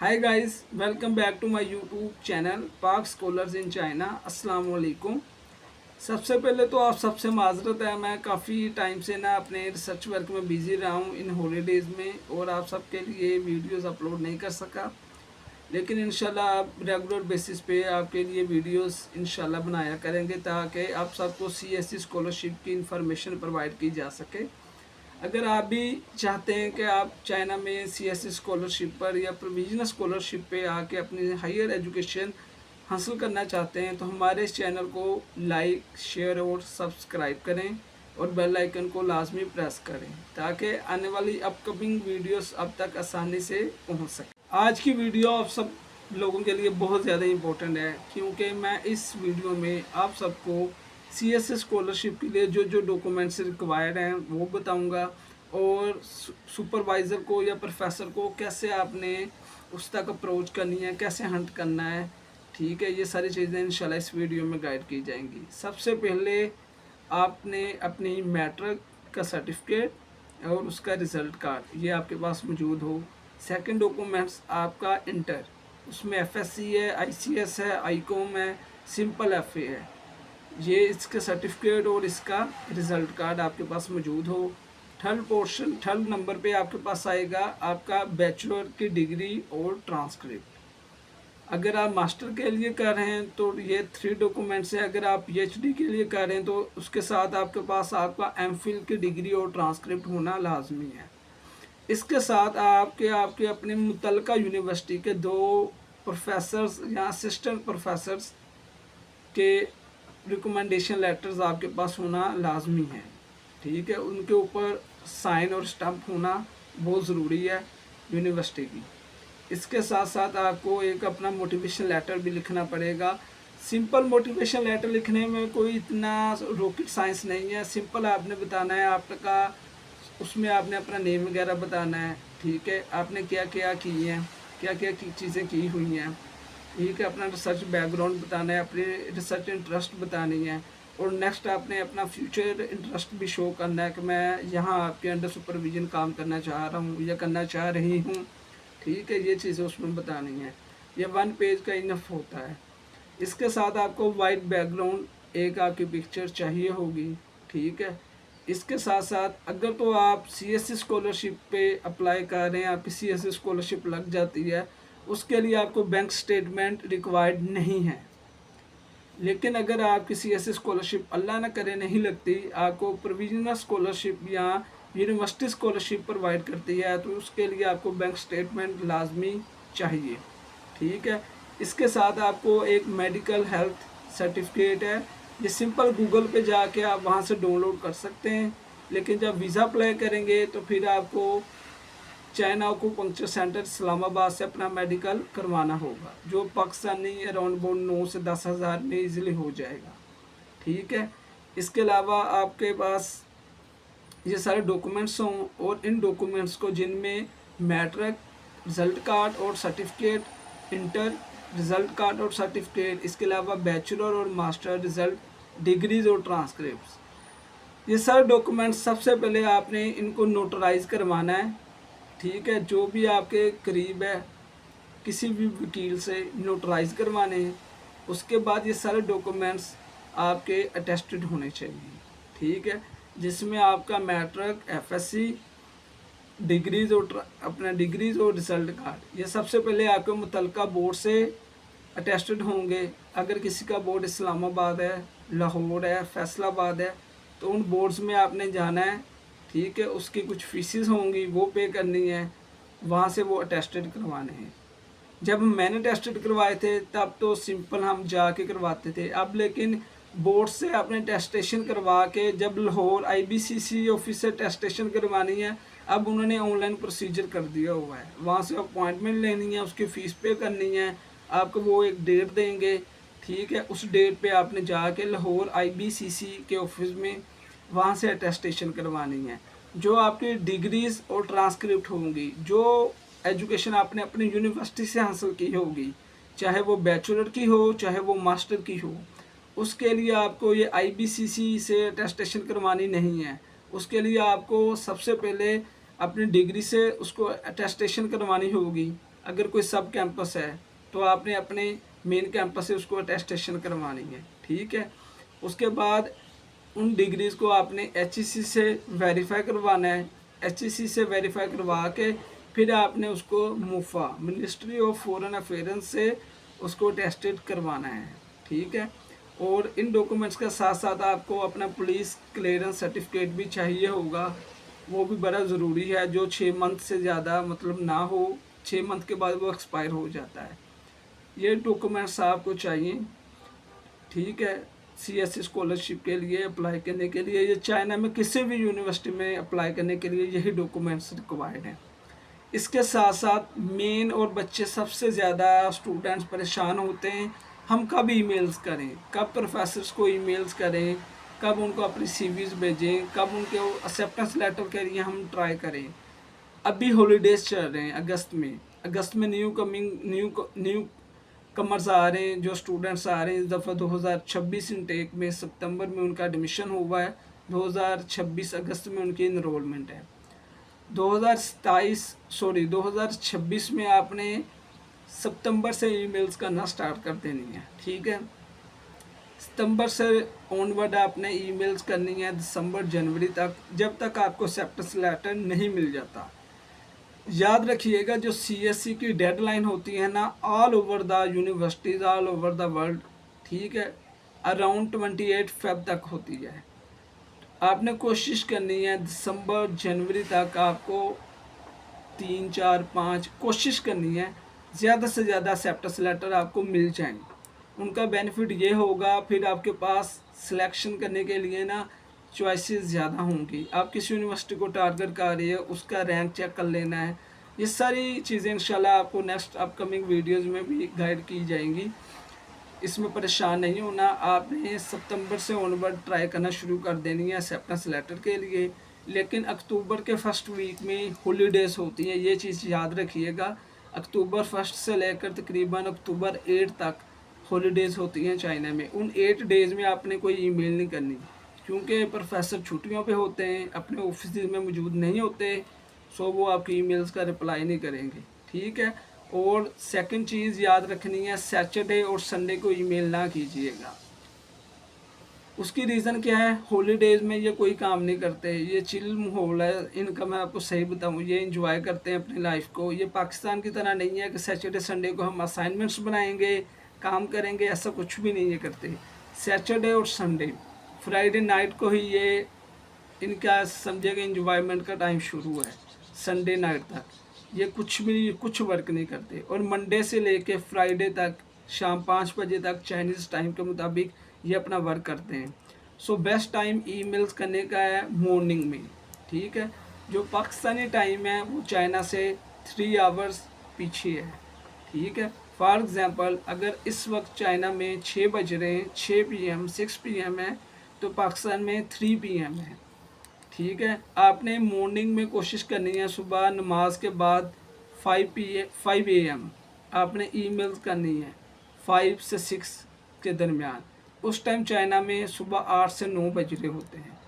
Hi guys, welcome back to my YouTube channel Pak scholars in China. अस्सलाम वालेकुम। सबसे पहले तो आप सबसे माजरत है, मैं काफ़ी टाइम से ना अपने रिसर्च वर्क में बिज़ी रहा हूँ इन हॉलीडेज़ में और आप सबके लिए वीडियोस अपलोड नहीं कर सका। लेकिन इंशाल्लाह आप रेगुलर बेसिस पे आपके लिए वीडियोस इंशाल्लाह बनाया करेंगे ताकि आप सबको सीएससी स्कॉलरशिप की इंफॉर्मेशन प्रोवाइड की जा सके। अगर आप भी चाहते हैं कि आप चाइना में सीएससी स्कॉलरशिप पर या प्रोविजनल स्कॉलरशिप पे आके अपनी हायर एजुकेशन हासिल करना चाहते हैं तो हमारे इस चैनल को लाइक शेयर और सब्सक्राइब करें और बेल आइकन को लाजमी प्रेस करें ताकि आने वाली अपकमिंग वीडियोस अब तक आसानी से पहुंच सके। आज की वीडियो आप सब लोगों के लिए बहुत ज़्यादा इम्पोर्टेंट है क्योंकि मैं इस वीडियो में आप सबको सीएससी स्कॉलरशिप के लिए जो जो डॉक्यूमेंट्स रिक्वायर्ड हैं वो बताऊंगा और सुपरवाइज़र को या प्रोफेसर को कैसे आपने उस तक अप्रोच करनी है, कैसे हंट करना है। ठीक है, ये सारी चीज़ें इंशाल्लाह इस वीडियो में गाइड की जाएंगी। सबसे पहले आपने अपनी मैट्रिक का सर्टिफिकेट और उसका रिज़ल्ट कार्ड ये आपके पास मौजूद हो। सेकंड डॉक्यूमेंट्स आपका इंटर, उसमें एफएससी है, आईसीएस है, आईकॉम है, सिंपल एफए है। ये इसका सर्टिफिकेट और इसका रिज़ल्ट कार्ड आपके पास मौजूद हो। थर्ड नंबर पे आपके पास आएगा आपका बैचलर की डिग्री और ट्रांसक्रिप्ट। अगर आप मास्टर के लिए कर रहे हैं तो ये 3 डॉक्यूमेंट्स है। अगर आप पीएचडी के लिए कर रहे हैं तो उसके साथ आपके पास आपका एमफिल की डिग्री और ट्रांसक्रिप्ट होना लाजमी है। इसके साथ आपके आपके अपने मुतलका यूनिवर्सिटी के 2 प्रोफेसर्स या असिस्टेंट प्रोफेसर्स के रिकमेंडेशन लेटर्स आपके पास होना लाजमी है। ठीक है, उनके ऊपर साइन और स्टम्प होना बहुत ज़रूरी है यूनिवर्सिटी की। इसके साथ साथ आपको एक अपना मोटिवेशन लेटर भी लिखना पड़ेगा। सिंपल मोटिवेशन लेटर लिखने में कोई इतना रॉकेट साइंस नहीं है। सिंपल आपने बताना है आपका, उसमें आपने अपना नेम वगैरह बताना है। ठीक है, आपने क्या क्या की हैं, क्या क्या चीज़ें की हुई हैं। ठीक है, अपना रिसर्च बैकग्राउंड बताना है, अपने रिसर्च इंटरेस्ट बतानी है और नेक्स्ट आपने अपना फ्यूचर इंटरेस्ट भी शो करना है कि मैं यहाँ आपके अंडर सुपरविजन काम करना चाह रहा हूँ या करना चाह रही हूँ। ठीक है, ये चीज़ें उसमें बतानी है। ये 1 पेज का इनफ होता है। इसके साथ आपको वाइट बैकग्राउंड एक आपकी पिक्चर चाहिए होगी। ठीक है, इसके साथ साथ अगर तो आप सीएससी स्कॉलरशिप पे अप्लाई कर रहे हैं, आपकी सीएससी स्कॉलरशिप लग जाती है, उसके लिए आपको बैंक स्टेटमेंट रिक्वायर्ड नहीं है। लेकिन अगर आपकी सीएससी स्कॉलरशिप अल्लाह ना करे नहीं लगती, आपको प्रोविजनल स्कॉलरशिप या यूनिवर्सिटी स्कॉलरशिप प्रोवाइड करती है तो उसके लिए आपको बैंक स्टेटमेंट लाजमी चाहिए। ठीक है, इसके साथ आपको एक मेडिकल हेल्थ सर्टिफिकेट है। ये सिंपल गूगल पे जाके आप वहाँ से डाउनलोड कर सकते हैं। लेकिन जब वीज़ा अप्लाई करेंगे तो फिर आपको चाइना को पंक्चर सेंटर इस्लामाबाद से अपना मेडिकल करवाना होगा, जो पाकिस्तानी अराउंड अबाउट 9 से 10 हज़ार में ईजिली हो जाएगा। ठीक है, इसके अलावा आपके पास ये सारे डॉक्यूमेंट्स हों और इन डॉक्यूमेंट्स को जिनमें मैट्रिक रिज़ल्ट कार्ड और सर्टिफिकेट, इंटर रिज़ल्ट कार्ड और सर्टिफिकेट, इसके अलावा बैचलर और मास्टर रिज़ल्ट, डिग्रीज और ट्रांसक्रिप्ट्स, ये सारे डॉक्यूमेंट्स सबसे पहले आपने इनको नोटराइज करवाना है। ठीक है, जो भी आपके करीब है किसी भी वकील से नोटराइज करवाने हैं। उसके बाद ये सारे डॉक्यूमेंट्स आपके अटेस्टेड होने चाहिए। ठीक है, जिसमें आपका मैट्रिक, एफएससी, डिग्रीज और अपना डिग्रीज और रिजल्ट कार्ड, ये सबसे पहले आपके मुतलका बोर्ड से अटेस्टेड होंगे। अगर किसी का बोर्ड इस्लामाबाद है, लाहौर है, फैसलाबाद है तो उन बोर्ड्स में आपने जाना है। ठीक है, उसकी कुछ फीसिस होंगी वो पे करनी है, वहाँ से वो अटेस्टेड करवाने हैं। जब मैंने टेस्टेड करवाए थे तब तो सिंपल हम जाके करवाते थे। अब लेकिन बोर्ड से आपने टेस्टेशन करवा के जब लाहौर आईबीसीसी ऑफिस से टेस्टेशन करवानी है, अब उन्होंने ऑनलाइन प्रोसीजर कर दिया हुआ है। वहाँ से अपॉइंटमेंट लेनी है, उसकी फ़ीस पे करनी है, आपको वो एक डेट देंगे। ठीक है, उस डेट पे आपने जाके लाहौर आईबीसीसी के ऑफिस में वहाँ से अटेस्टेशन करवानी है। जो आपकी डिग्रीज़ और ट्रांसक्रिप्ट होंगी, जो एजुकेशन आपने अपनी यूनिवर्सिटी से हासिल की होगी, चाहे वो बैचलर की हो चाहे वो मास्टर की हो, उसके लिए आपको ये आईबीसीसी से अटेस्टेशन करवानी नहीं है। उसके लिए आपको सबसे पहले अपनी डिग्री से उसको अटेस्टेशन करवानी होगी। अगर कोई सब कैंपस है तो आपने अपने मेन कैंपस से उसको अटेस्टेशन करवानी है, ठीक है। उसके बाद उन डिग्रीज़ को आपने HEC से वेरीफाई करवाना है। HEC से वेरीफाई करवा के फिर आपने उसको मुफा मिनिस्ट्री ऑफ फॉरेन अफेयर्स से उसको टेस्टेड करवाना है, ठीक है। और इन डॉक्यूमेंट्स के साथ साथ आपको अपना पुलिस क्लियरेंस सर्टिफिकेट भी चाहिए होगा, वो भी बड़ा ज़रूरी है, जो 6 मंथ से ज़्यादा मतलब ना हो, 6 मंथ के बाद वो एक्सपायर हो जाता है। ये डॉक्यूमेंट्स आपको चाहिए, ठीक है। CSE स्कॉलरशिप के लिए अप्लाई करने के लिए, ये चाइना में किसी भी यूनिवर्सिटी में अप्लाई करने के लिए यही डॉक्यूमेंट्स रिक्वायर्ड हैं। इसके साथ साथ मेन और बच्चे सबसे ज़्यादा स्टूडेंट्स परेशान होते हैं, हम कब ईमेल्स करें, कब प्रोफेसर्स को ईमेल्स करें, कब उनको अपनी CVs भेजें, कब उनके एक्सेप्टेंस लेटर के लिए हम ट्राई करें। अभी हॉलीडेज़ चल रहे हैं अगस्त में न्यू कमर्स आ रहे हैं, जो स्टूडेंट्स आ रहे हैं। इस दफ़ा 2026 इनटेक में सितंबर में उनका एडमिशन हुआ है, 2026 अगस्त में उनकी इनरोलमेंट है। 2026 में आपने सितंबर से ईमेल्स करना स्टार्ट कर देनी है, ठीक है। सितंबर से ऑनवर्ड आपने ईमेल्स करनी है दिसंबर जनवरी तक, जब तक आपको एक्सेप्टेंस लेटर नहीं मिल जाता। याद रखिएगा, जो CSE की डेडलाइन होती है ना, all over the universities all over the world, ठीक है, अराउंड 28 फेब तक होती है। आपने कोशिश करनी है दिसंबर जनवरी तक आपको 3 4 5 कोशिश करनी है ज़्यादा से ज़्यादा एक्सेप्टेंस लेटर आपको मिल जाएँ। उनका बेनिफिट ये होगा, फिर आपके पास सिलेक्शन करने के लिए ना चॉइसेस ज़्यादा होंगी। आप किस यूनिवर्सिटी को टारगेट कर रही है, उसका रैंक चेक कर लेना है। ये सारी चीज़ें इंशाल्लाह आपको नेक्स्ट अपकमिंग वीडियोज़ में भी गाइड की जाएंगी, इसमें परेशान नहीं होना। आपने सितंबर से ऑनवर्ड ट्राई करना शुरू कर देनी है एक्सेप्टेंस लेटर के लिए, लेकिन अक्टूबर के फर्स्ट वीक में हॉलीडेज़ होती हैं, ये चीज़ याद रखिएगा। अक्टूबर 1 से लेकर तकरीबन अक्टूबर 8 तक हॉलीडेज़ होती हैं चाइना में। उन 8 डेज़ में आपने कोई ईमेल नहीं करनी, क्योंकि प्रोफेसर छुट्टियों पे होते हैं, अपने ऑफिस में मौजूद नहीं होते, सो वो आपकी ईमेल्स का रिप्लाई नहीं करेंगे, ठीक है। और सेकंड चीज़ याद रखनी है, सैटरडे और संडे को ईमेल ना कीजिएगा। उसकी रीज़न क्या है, हॉलीडेज़ में ये कोई काम नहीं करते, ये चिल माहौल है इनका। मैं आपको सही बताऊँ, ये इंजॉय करते हैं अपनी लाइफ को। ये पाकिस्तान की तरह नहीं है कि सैटरडे संडे को हम असाइनमेंट्स बनाएंगे, काम करेंगे, ऐसा कुछ भी नहीं ये करते। सैटरडे और संडे, फ्राइडे नाइट को ही ये इनका समझेगा इंजॉयमेंट का टाइम शुरू है। संडे नाइट तक ये कुछ वर्क नहीं करते, और मंडे से लेके फ्राइडे तक शाम 5 बजे तक चाइनीज़ टाइम के मुताबिक ये अपना वर्क करते हैं। सो बेस्ट टाइम ईमेल्स करने का है मॉर्निंग में, ठीक है। जो पाकिस्तानी टाइम है वो चाइना से 3 आवर्स पीछे है, ठीक है। फॉर एग्ज़ाम्पल, अगर इस वक्त चाइना में 6 बज रहे हैं, 6 PM 6 PM है, तो पाकिस्तान में 3 PM है, ठीक है। आपने मॉर्निंग में कोशिश करनी है, सुबह नमाज के बाद 5 AM आपने ईमेल्स करनी है 5 से 6 के दरमियान। उस टाइम चाइना में सुबह 8 से 9 बज रहे होते हैं।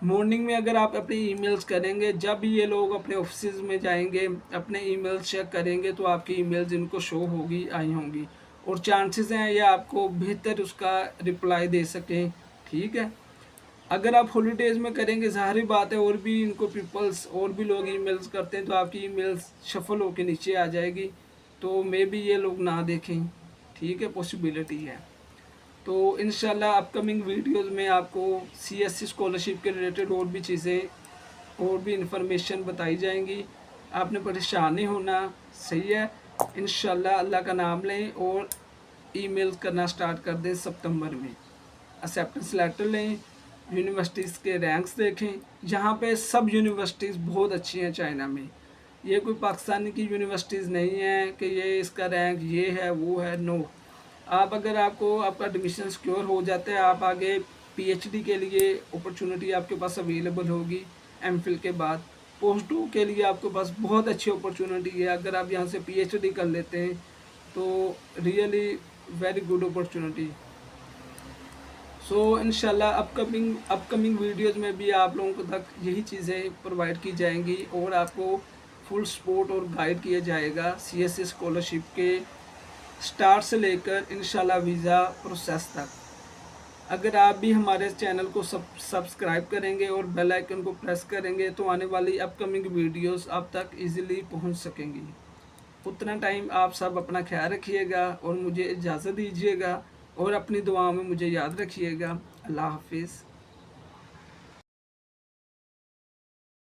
मॉर्निंग में अगर आप अपनी ईमेल्स करेंगे, जब ये लोग अपने ऑफिस में जाएंगे, अपने ईमेल्स चेक करेंगे, तो आपकी ईमेल्स इनको शो होगी, आई होंगी, और चांसेस हैं ये आपको बेहतर उसका रिप्लाई दे सकें, ठीक है। अगर आप हॉलीडेज़ में करेंगे, ज़ाहिर बात है, और भी इनको पीपल्स और भी लोग ईमेल्स करते हैं, तो आपकी ईमेल्स शफल होकर नीचे आ जाएगी, तो मे भी ये लोग ना देखें, ठीक है, पॉसिबिलिटी है। तो इंशाल्लाह अपकमिंग वीडियोस में आपको CSE स्कॉलरशिप के रिलेटेड और भी चीज़ें और भी इंफॉर्मेशन बताई जाएंगी। आपने परेशान नहीं होना, सही है। इंशाल्लाह अल्लाह का नाम लें और ईमेल करना स्टार्ट कर दें सितंबर में। एक्सेप्टेंस लेटर लें, यूनिवर्सिटीज़ के रैंक्स देखें। यहाँ पे सब यूनिवर्सिटीज़ बहुत अच्छी हैं चाइना में। ये कोई पाकिस्तानी की यूनिवर्सिटीज़ नहीं है कि ये इसका रैंक ये है वो है, नो। आप अगर आपको आपका एडमिशन सिक्योर हो जाता है, आप आगे PhD के लिए अपॉर्चुनिटी आपके पास अवेलेबल होगी। MPhil के बाद पोस्ट 2 के लिए आपके पास बहुत अच्छी अपॉर्चुनिटी है। अगर आप यहाँ से PhD कर लेते हैं तो रियली वेरी गुड अपॉर्चुनिटी। सो इंशाल्लाह अपकमिंग वीडियोज़ में भी आप लोगों को तक यही चीज़ें प्रोवाइड की जाएंगी, और आपको फुल सपोर्ट और गाइड किया जाएगा सीएससी स्कॉलरशिप के स्टार्ट से लेकर इंशाल्लाह वीज़ा प्रोसेस तक। अगर आप भी हमारे चैनल को सब्सक्राइब करेंगे और बेल आइकन को प्रेस करेंगे तो आने वाली अपकमिंग वीडियोस आप तक इजीली पहुंच सकेंगी। उतना टाइम आप सब अपना ख्याल रखिएगा और मुझे इजाज़त दीजिएगा और अपनी दुआओं में मुझे याद रखिएगा। अल्लाह हाफिज़।